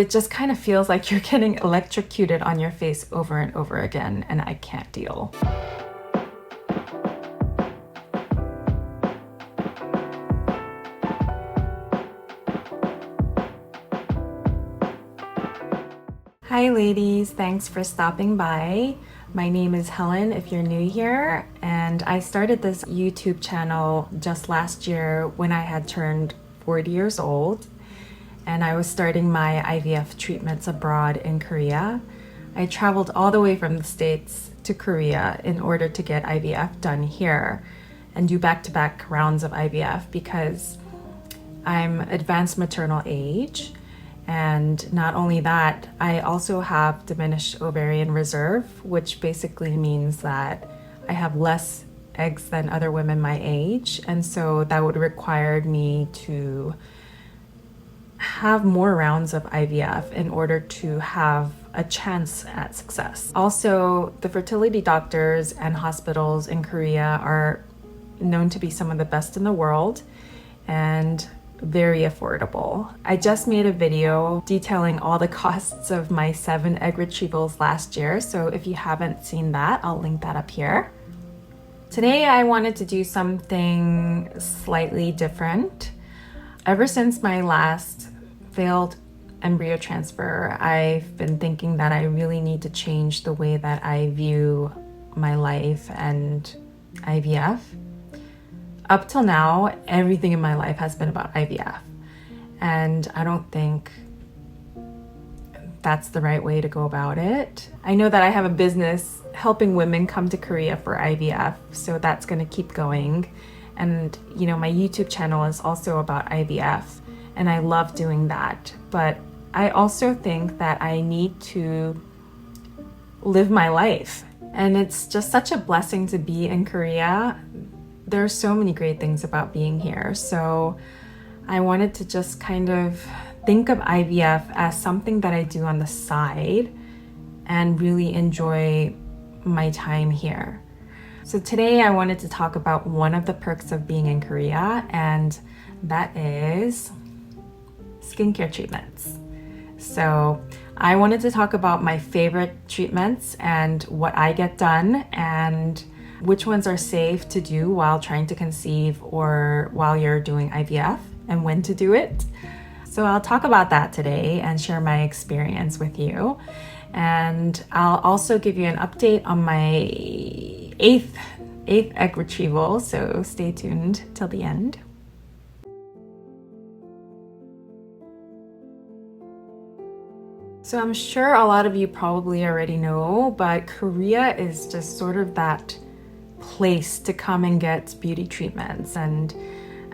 It just kind of feels like you're getting electrocuted on your face over and over again, and I can't deal. Hi ladies, thanks for stopping by. My name is Helen if you're new here, and I started this YouTube channel just last year when I had turned 40 years old, and I was starting my IVF treatments abroad in Korea. I traveled all the way from the States to Korea in order to get IVF done here and do back-to-back rounds of IVF because I'm advanced maternal age. And not only that, I also have diminished ovarian reserve, which basically means that I have less eggs than other women my age. And so that would require me to have more rounds of IVF in order to have a chance at success. Also, the fertility doctors and hospitals in Korea are known to be some of the best in the world and very affordable. I just made a video detailing all the costs of my 7 egg retrievals last year, so if you haven't seen that, I'll link that up here. Today I wanted to do something slightly different. Ever since my last failed embryo transfer, I've been thinking that I really need to change the way that I view my life and IVF. Up till now, everything in my life has been about IVF, and I don't think that's the right way to go about it. I know that I have a business helping women come to Korea for IVF, so that's going to keep going. And you know, my YouTube channel is also about IVF, and I love doing that. But I also think that I need to live my life, and it's just such a blessing to be in Korea. There are so many great things about being here. So I wanted to just kind of think of IVF as something that I do on the side and really enjoy my time here. So today I wanted to talk about one of the perks of being in Korea, and that is skincare treatments. So I wanted to talk about my favorite treatments and what I get done, and which ones are safe to do while trying to conceive or while you're doing IVF, and when to do it. So I'll talk about that today and share my experience with you. And I'll also give you an update on my eighth egg retrieval, so stay tuned till the end. So I'm sure a lot of you probably already know, but Korea is just sort of that place to come and get beauty treatments. And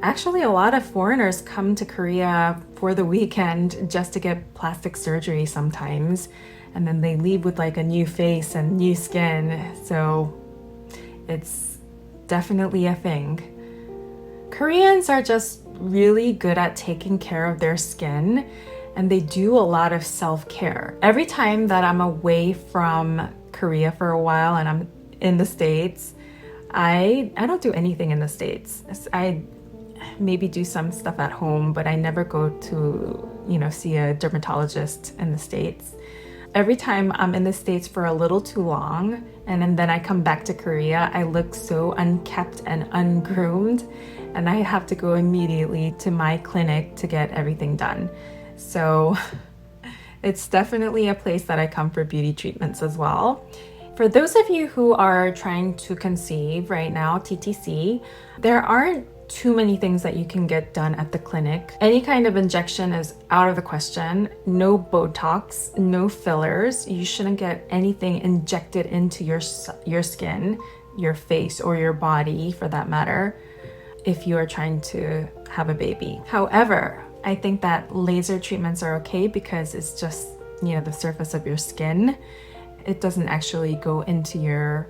actually a lot of foreigners come to Korea for the weekend just to get plastic surgery sometimes, and then they leave with like a new face and new skin. So it's definitely a thing. Koreans are just really good at taking care of their skin, and they do a lot of self-care. Every time that I'm away from Korea for a while and I'm in the States, I don't do anything in the States. I maybe do some stuff at home, but I never go to, see a dermatologist in the States. Every time I'm in the States for a little too long, and then I come back to Korea, I look so unkept and ungroomed, and I have to go immediately to my clinic to get everything done. So it's definitely a place that I come for beauty treatments as well. For those of you who are trying to conceive right now, TTC, there aren't too many things that you can get done at the clinic. Any kind of injection is out of the question. No Botox, no fillers. You shouldn't get anything injected into your skin, your face, or your body for that matter, if you are trying to have a baby. However, I think that laser treatments are okay because it's just, the surface of your skin. It doesn't actually go into your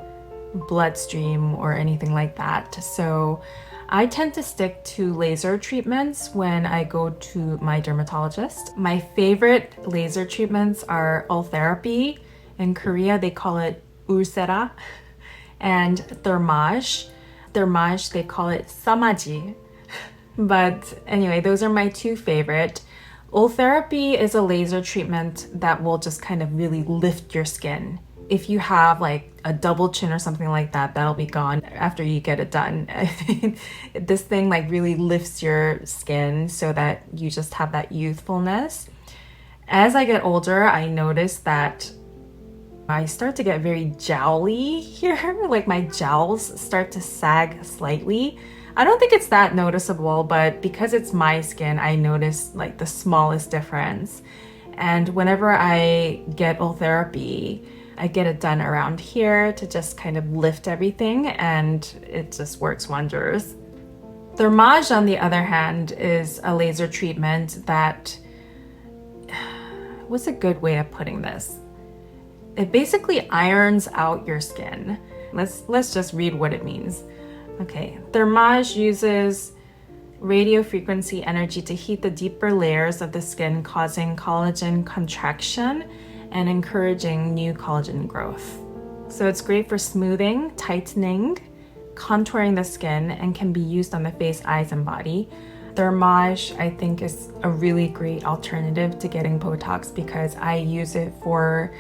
bloodstream or anything like that. So I tend to stick to laser treatments when I go to my dermatologist. My favorite laser treatments are Ultherapy. In Korea, they call it Ulcera, and Thermage. They call it Samaji. But anyway, those are my two favorite. Ultherapy is a laser treatment that will just kind of really lift your skin. If you have like a double chin or something like that, that'll be gone after you get it done. This thing like really lifts your skin so that you just have that youthfulness. As I get older, I notice that I start to get very jowly here, like my jowls start to sag slightly. I don't think it's that noticeable, but because it's my skin, I notice like the smallest difference. And whenever I get Ultherapy, I get it done around here to just kind of lift everything, and it just works wonders. Thermage, on the other hand, is a laser treatment that, what's a good way of putting this? It basically irons out your skin. Let's just read what it means. Okay, Thermage uses radiofrequency energy to heat the deeper layers of the skin, causing collagen contraction and encouraging new collagen growth. So it's great for smoothing, tightening, contouring the skin, and can be used on the face, eyes, and body. Thermage, I think, is a really great alternative to getting Botox because I use it for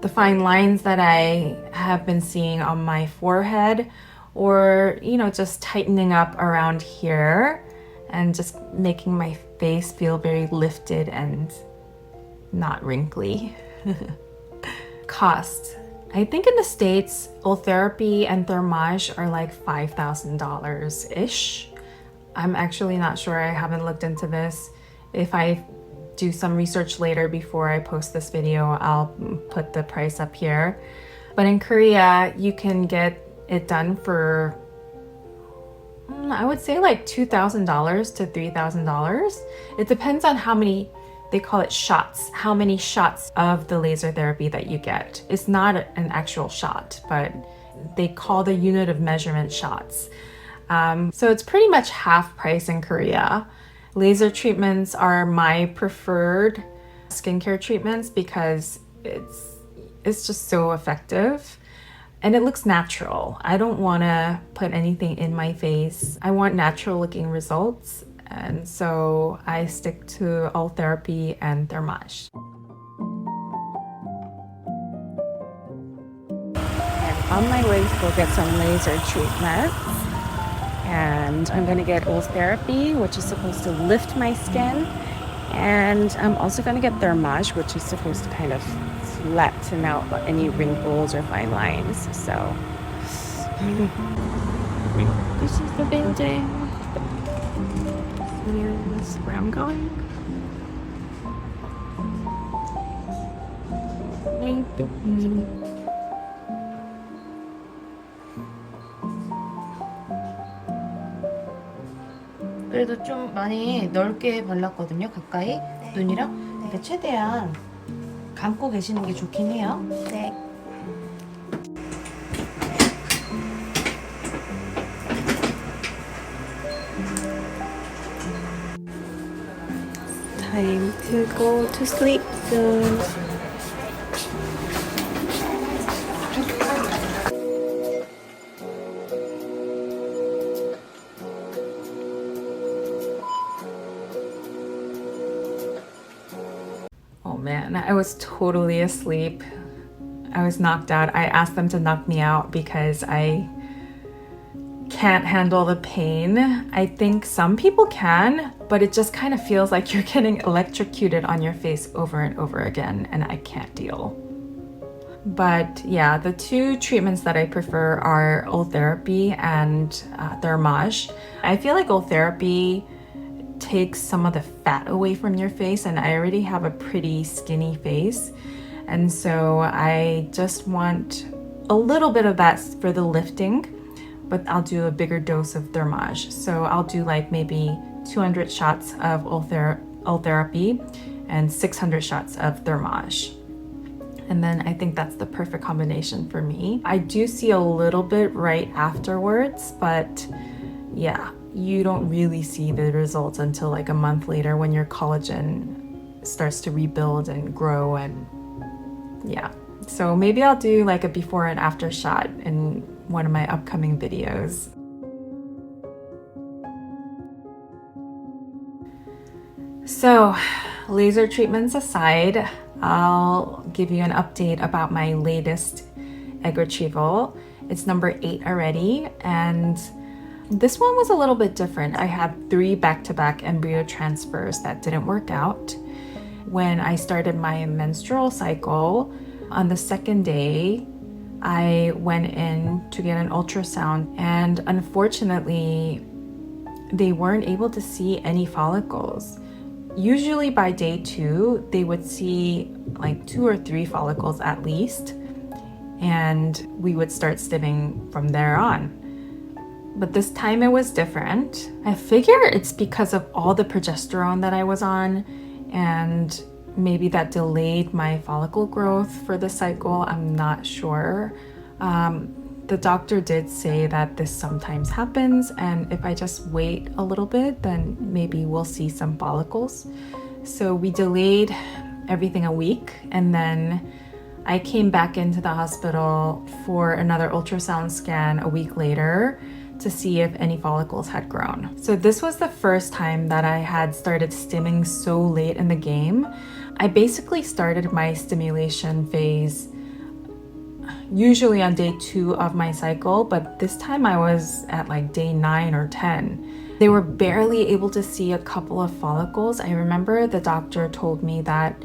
the fine lines that I have been seeing on my forehead, or, you know, just tightening up around here and just making my face feel very lifted and not wrinkly. Cost. I think in the States, Ultherapy and Thermage are like $5,000-ish. I'm actually not sure. I haven't looked into this. If I do some research later before I post this video, I'll put the price up here. But in Korea, you can get it done for, I would say like $2,000 to $3,000. It depends on how many, they call it shots, how many shots of the laser therapy that you get. It's not an actual shot, but they call the unit of measurement shots. So it's pretty much half price in Korea. Laser treatments are my preferred skincare treatments because it's just so effective. And it looks natural. I don't want to put anything in my face. I want natural looking results. And so I stick to Ultherapy and Thermage. I'm on my way to go get some laser treatment. And I'm going to get Ultherapy, which is supposed to lift my skin. And I'm also going to get Thermage, which is supposed to kind of flatten out any wrinkles or fine lines. So this is the building. Here's where I'm going. 그래도 좀 많이 넓게 발랐거든요, 가까이. 네. 눈이랑. 네. 그러니까 최대한 감고 계시는 게 좋긴 해요. 네. Time to go to sleep soon. Oh man, I was totally asleep. I was knocked out. I asked them to knock me out because I can't handle the pain. I think some people can, but it just kind of feels like you're getting electrocuted on your face over and over again, and I can't deal. But yeah, the two treatments that I prefer are Ultherapy and Thermage. I feel like Ultherapy takes some of the fat away from your face, and I already have a pretty skinny face. And so I just want a little bit of that for the lifting, but I'll do a bigger dose of Thermage. So I'll do like maybe 200 shots of Ultherapy and 600 shots of Thermage. And then I think that's the perfect combination for me. I do see a little bit right afterwards, but yeah, you don't really see the results until like a month later when your collagen starts to rebuild and grow, and yeah. So maybe I'll do like a before and after shot in one of my upcoming videos. So, laser treatments aside, I'll give you an update about my latest egg retrieval. It's number 8 already, and this one was a little bit different. I had 3 back-to-back embryo transfers that didn't work out. When I started my menstrual cycle, on the second day, I went in to get an ultrasound, and unfortunately, they weren't able to see any follicles. Usually by day 2, they would see like 2 or 3 follicles at least, and we would start stimming from there on. But this time it was different. I figure it's because of all the progesterone that I was on, and maybe that delayed my follicle growth for the cycle. I'm not sure. The doctor did say that this sometimes happens, and if I just wait a little bit, then maybe we'll see some follicles. So we delayed everything a week, and then I came back into the hospital for another ultrasound scan a week later to see if any follicles had grown. So this was the first time that I had started stimming so late in the game. I basically started my stimulation phase usually on day 2 of my cycle, but this time I was at like day 9 or 10. They were barely able to see a couple of follicles. I remember the doctor told me that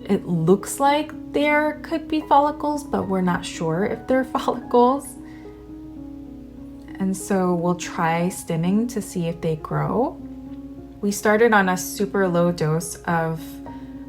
it looks like there could be follicles, but we're not sure if they're follicles. And so we'll try stimming to see if they grow. We started on a super low dose of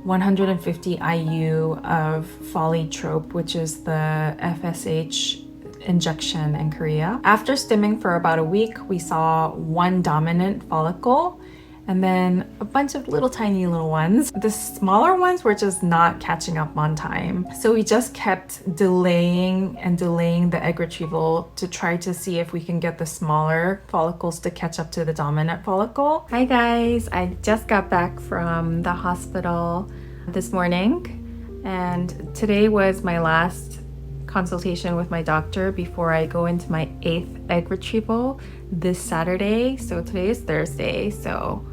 150 IU of Folitrope, which is the FSH injection in Korea. After stimming for about a week, we saw 1 dominant follicle and then a bunch of little tiny little ones. The smaller ones were just not catching up on time. So we just kept delaying and delaying the egg retrieval to try to see if we can get the smaller follicles to catch up to the dominant follicle. Hi guys, I just got back from the hospital this morning, and today was my last consultation with my doctor before I go into my 8th egg retrieval this Saturday. So today is Thursday, so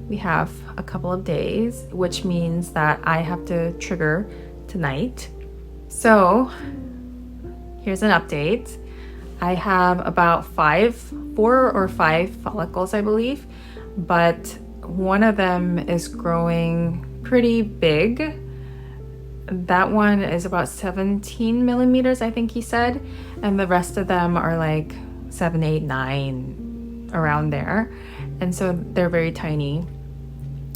we have a couple of days, which means that I have to trigger tonight. So here's an update. I have about 4 or 5 follicles, I believe, but one of them is growing pretty big. That one is about 17 millimeters, I think he said, and the rest of them are like 7, 8, 9, around there. And so they're very tiny.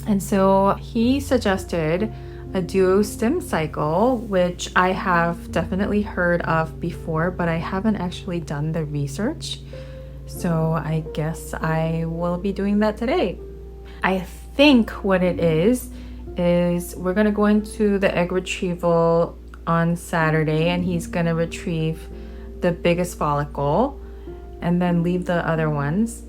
And so he suggested a duo stim cycle, which I have definitely heard of before, but I haven't actually done the research. So I guess I will be doing that today. I think what it is we're gonna go into the egg retrieval on Saturday, and he's gonna retrieve the biggest follicle and then leave the other ones.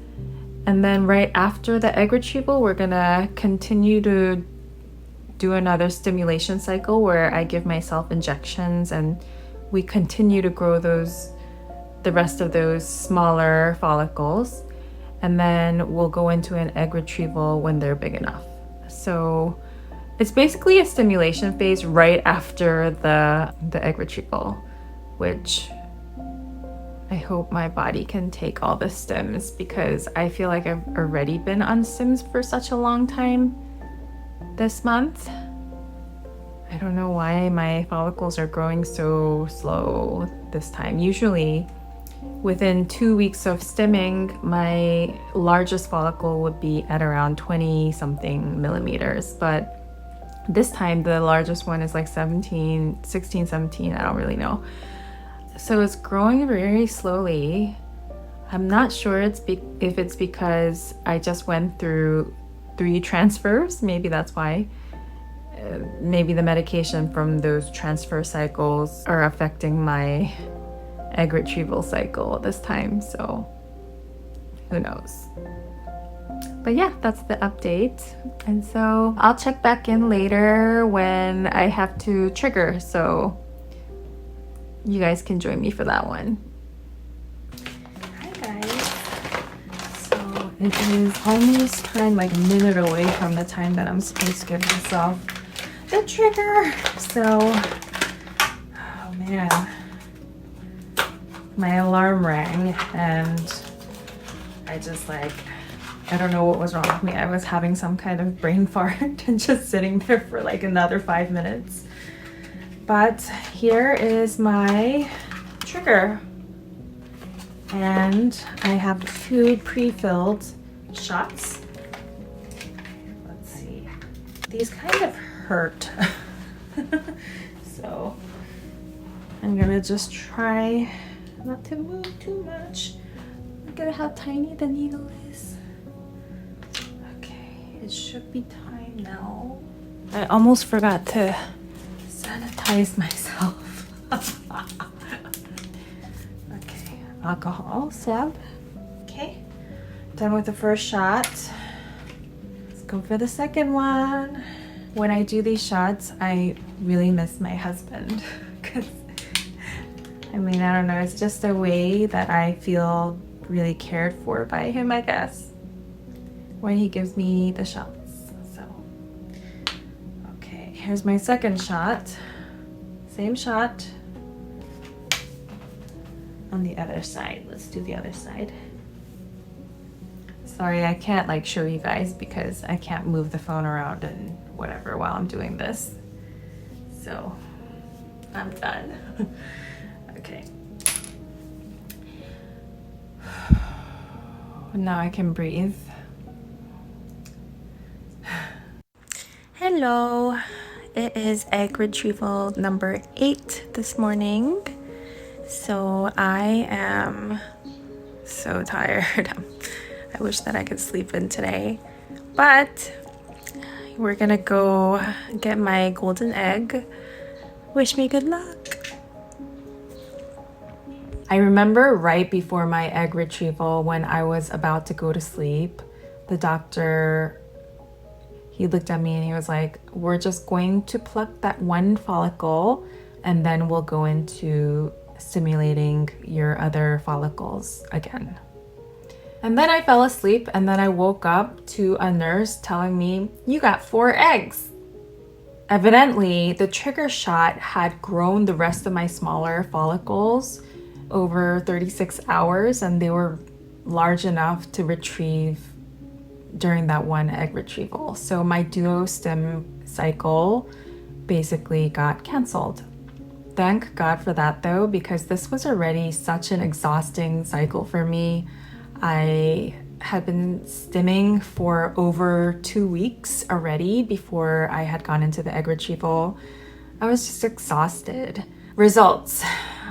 And then right after the egg retrieval, we're gonna continue to do another stimulation cycle where I give myself injections and we continue to grow the rest of those smaller follicles. And then we'll go into an egg retrieval when they're big enough. So it's basically a stimulation phase right after the egg retrieval, which I hope my body can take all the stims, because I feel like I've already been on stims for such a long time this month. I don't know why my follicles are growing so slow this time. Usually within 2 weeks of stimming, my largest follicle would be at around 20 something millimeters, but this time the largest one is like 16, 17, I don't really know. So it's growing very slowly. I'm not sure if it's because I just went through 3 transfers. Maybe that's why. Maybe the medication from those transfer cycles are affecting my egg retrieval cycle this time. So who knows? But yeah, that's the update. And so I'll check back in later when I have to trigger. So you guys can join me for that one. Hi guys. So It is almost turned like a minute away from the time that I'm supposed to give myself the trigger. So, oh man, my alarm rang and I just like, I don't know what was wrong with me. I was having some kind of brain fart and just sitting there for like another 5 minutes. But here is my trigger. And I have 2 pre-filled shots. Let's see. These kind of hurt. So I'm gonna just try not to move too much. Look at how tiny the needle is. Okay, it should be time now. I almost forgot to sanitize myself. Okay, alcohol swab. Okay, done with the first shot. Let's go for the second one. When I do these shots, I really miss my husband. Because, I mean, I don't know, it's just a way that I feel really cared for by him, I guess, when he gives me the shots. So, okay, here's my second shot. Same shot on the other side. Let's do the other side. Sorry, I can't like show you guys because I can't move the phone around and whatever while I'm doing this. So I'm done. Okay. Now I can breathe. Hello. It is egg retrieval number 8 this morning. So I am so tired. I wish that I could sleep in today. But we're gonna go get my golden egg. Wish me good luck. I remember right before my egg retrieval when I was about to go to sleep, the doctor, he looked at me and he was like, we're just going to pluck that one follicle and then we'll go into stimulating your other follicles again. And then I fell asleep and then I woke up to a nurse telling me, you got 4 eggs. Evidently, the trigger shot had grown the rest of my smaller follicles over 36 hours and they were large enough to retrieve during that one egg retrieval. So my duo-stim cycle basically got canceled. Thank God for that though, because this was already such an exhausting cycle for me. I had been stimming for over 2 weeks already before I had gone into the egg retrieval. I was just exhausted. Results.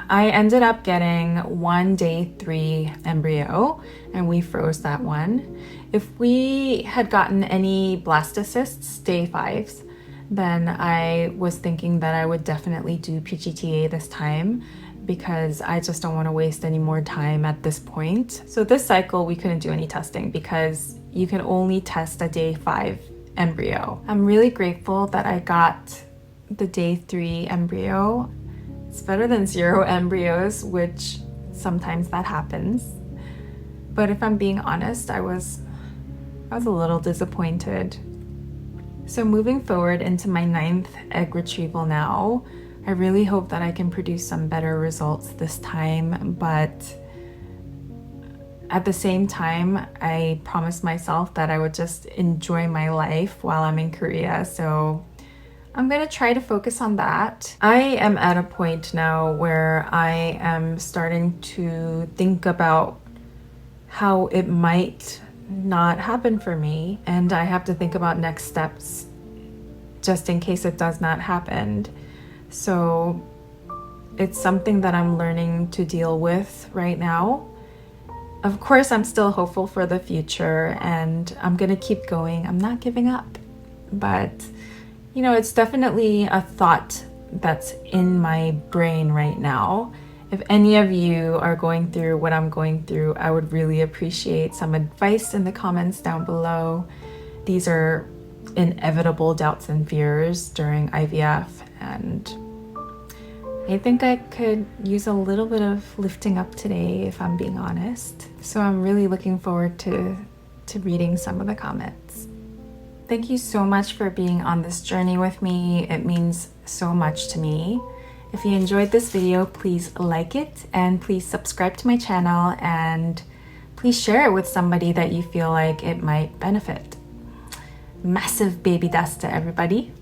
I ended up getting one day 3 embryo and we froze that one. If we had gotten any blastocysts, day 5s, then I was thinking that I would definitely do PGTA this time because I just don't want to waste any more time at this point. So this cycle, we couldn't do any testing because you can only test a day 5 embryo. I'm really grateful that I got the day 3 embryo. It's better than 0 embryos, which sometimes that happens. But if I'm being honest, I was a little disappointed. So moving forward into my 9th egg retrieval now, I really hope that I can produce some better results this time, but at the same time, I promised myself that I would just enjoy my life while I'm in Korea, so I'm gonna try to focus on that. I am at a point now where I am starting to think about how it might not happen for me, and I have to think about next steps just in case it does not happen. So it's something that I'm learning to deal with right now. Of course, I'm still hopeful for the future and I'm gonna keep going. I'm not giving up, but you know, it's definitely a thought that's in my brain right now. If any of you are going through what I'm going through, I would really appreciate some advice in the comments down below. These are inevitable doubts and fears during IVF, and I think I could use a little bit of lifting up today if I'm being honest. So I'm really looking forward to to reading some of the comments. Thank you so much for being on this journey with me. It means so much to me. If you enjoyed this video, please like it and please subscribe to my channel and please share it with somebody that you feel like it might benefit. Massive baby dust to everybody.